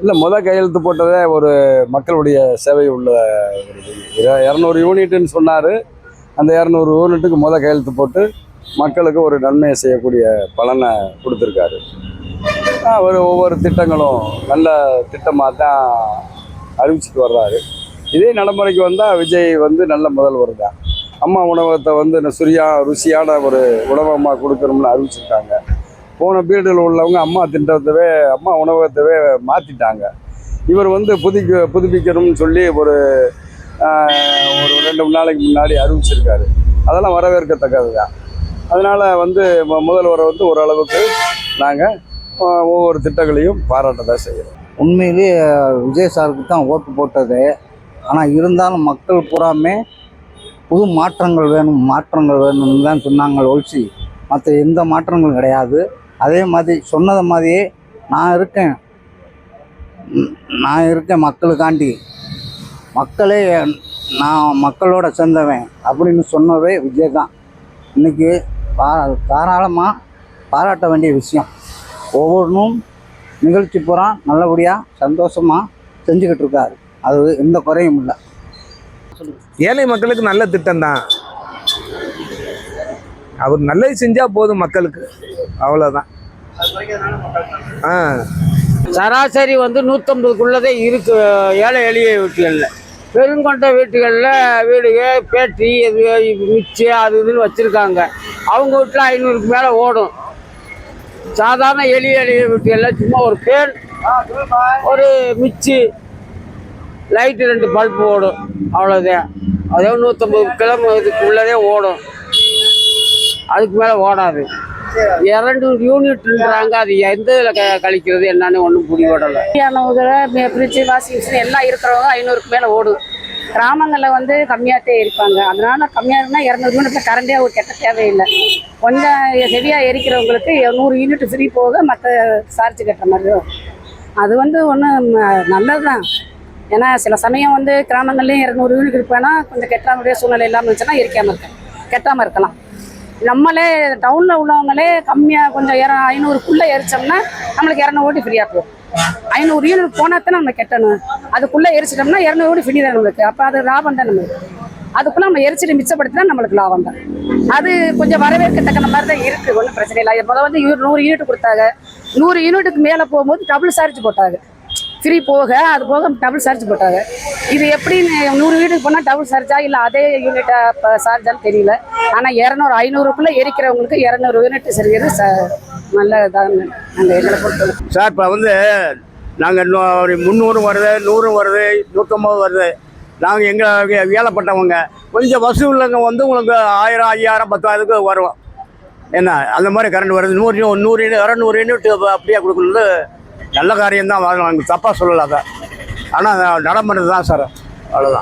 இல்லை கையெழுத்து போட்டதே ஒரு மக்களுடைய சேவை உள்ள ஒரு 200 யூனிட்டுன்னு சொன்னார். அந்த 200 யூனிட்டுக்கு கையெழுத்து போட்டு மக்களுக்கு ஒரு நன்மையை செய்யக்கூடிய பலனை கொடுத்துருக்காரு. அவர் ஒவ்வொரு திட்டங்களும் நல்ல திட்டமாக தான் அறிவிச்சிட்டு வர்றாரு. இதே நடைமுறைக்கு வந்தால் விஜய் நல்ல முதல்வர் தான். அம்மா உணவகத்தை ருசியான ஒரு உணவகமாக கொடுக்கணும்னு அறிவிச்சிருக்காங்க. போன பீரியடில் உள்ளவங்க அம்மா உணவகத்தவே மாற்றிட்டாங்க. இவர் புதுப்பிக்கணும்னு சொல்லி ஒரு 2 நாளைக்கு முன்னாடி அறிவிச்சிருக்காரு. அதெல்லாம் வரவேற்கத்தக்கது தான். அதனால் முதல்வரை ஓரளவுக்கு நாங்கள் ஒவ்வொரு திட்டங்களையும் பாராட்ட தான் செய்கிறோம். உண்மையிலேயே விஜய் சாருக்கு தான் ஓட்டு போட்டது. ஆனால் இருந்தாலும் மக்கள் பூராமே புது மாற்றங்கள் வேணும்னு தான் சொன்னாங்க ஒழிச்சு மற்ற எந்த மாற்றங்களும் கிடையாது. அதே மாதிரி சொன்னது மாதிரியே நான் இருக்கேன் மக்களுக்காண்டி, நான் மக்களோட சேர்ந்தவன் அப்படின்னு சொன்னதே விஜய் தான். இன்றைக்கி தாராளமாக பாராட்ட வேண்டிய விஷயம். ஒவ்வொன்றும் நிகழ்ச்சி பூரா நல்லபடியாக சந்தோஷமாக செஞ்சுக்கிட்டு இருக்காரு. அது எந்த குறையும் இல்லை. ஏழை மக்களுக்கு நல்ல திட்டம் தான். அவர் நல்லது செஞ்சால் போதும் மக்களுக்கு, அவ்வளோதான். சராசரி 150க்குள்ளதே இருக்கு. ஏழை எளிய வீட்டுகளில், பெருங்கொண்ட வீட்டுகளில் வீடுகள் பேட்டி மிச்சி அது இதுன்னு வச்சுருக்காங்க. அவங்க வீட்டில் 500க்கு மேலே ஓடும். சாதாரண எளிய வீட்டுகளில் சும்மா ஒரு ஃபேன், ஒரு மிச்சி, லைட்டு 2 பல்பு ஓடும், அவ்வளோதான். அதே 150 கிலோமீட்டருக்கு உள்ளதே ஓடும், அதுக்கு மேலே ஓடாது. 200 யூனிட்ன்றாங்க. அது எந்த இதில் கழிக்கிறது என்னன்னு ஒன்றும் புரியவிடலை. ஃப்ரிட்ஜு, வாஷிங் மிஷின் எல்லாம் இருக்கிறவங்க 500க்கு மேலே ஓடும். கிராமங்களில் கம்மியாகத்தே இருப்பாங்க. அதனால கம்மியாக இருந்தால் 200 யூனிட்டில் கரண்டே ஒரு கெட்ட தேவையில்லை. கொஞ்சம் ஹெவியாக எரிக்கிறவங்களுக்கு 100 யூனிட் ஃப்ரீ போக மற்ற சார்ஜ் கட்டுற மாதிரி. அது ஒன்றும் நல்லது தான். ஏன்னா சில சமயம் கிராமங்கள்லேயும் 200 யூனிட் இருப்பேன்னா கொஞ்சம் கெட்டாமுடைய சூழ்நிலை இல்லாமல் இருந்துச்சுன்னா கெட்டாமல் இருக்கலாம். நம்மளே டவுனில் உள்ளவங்களே கம்மியாக கொஞ்சம் 500க்குள்ளே எரிச்சோம்னா நம்மளுக்கு 200 ஓட்டி ஃப்ரீயாக போகும். 500 யூனிட் போனால் தானே நம்ம கெட்டணும். அதுக்குள்ளே எரிச்சிட்டோம்னா 200 ஓடி ஃப்ரீ தான் நம்மளுக்கு. அப்போ அது லாபம் தான் நம்மளுக்கு. அதுக்குள்ளே நம்ம எரிச்சிட்டு மிச்சப்படுத்தினா நம்மளுக்கு லாபம் தான். அது கொஞ்சம் வரவேற்கத்தக்க மாதிரி தான் இருக்குது. ஒன்றும் பிரச்சனை இல்லை. முதல் 100 யூனிட் கொடுத்தாங்க. 100 யூனிட்டுக்கு மேலே போகும்போது டபுள் சார்ஜ் போட்டாங்க. ஃப்ரீ போக அது போக டபுள் சார்ஜ் போட்டாங்க. இது எப்படி 100 யூனிட் போனால் டபுள் சார்ஜா இல்லை அதே யூனிட்டா சார்ஜான்னு தெரியல. ஆனால் 200 500க்குள்ளே எரிக்கிறவங்களுக்கு 200 யூனிட் சரிகிறது நல்ல இதாக நாங்கள் எங்களை பொறுத்தவரை. சார் இப்போ நாங்கள் ஒரு 300 வருது, 100 வருது, 150 வருது. நாங்கள் எங்கள் வேலைப்பட்டவங்க கொஞ்சம் வசூல் உள்ளவங்க உங்களுக்கு 1000, 5000, 10,000க்கு வரும். என்ன அந்த மாதிரி கரண்ட் வருது. 100 யூனிட் அப்படியே கொடுக்கறது நல்ல காரியம்தான். நாங்கள் தப்பாக சொல்லலாத. ஆனால் நடைமுறை தான் சார், அவ்வளோதான்.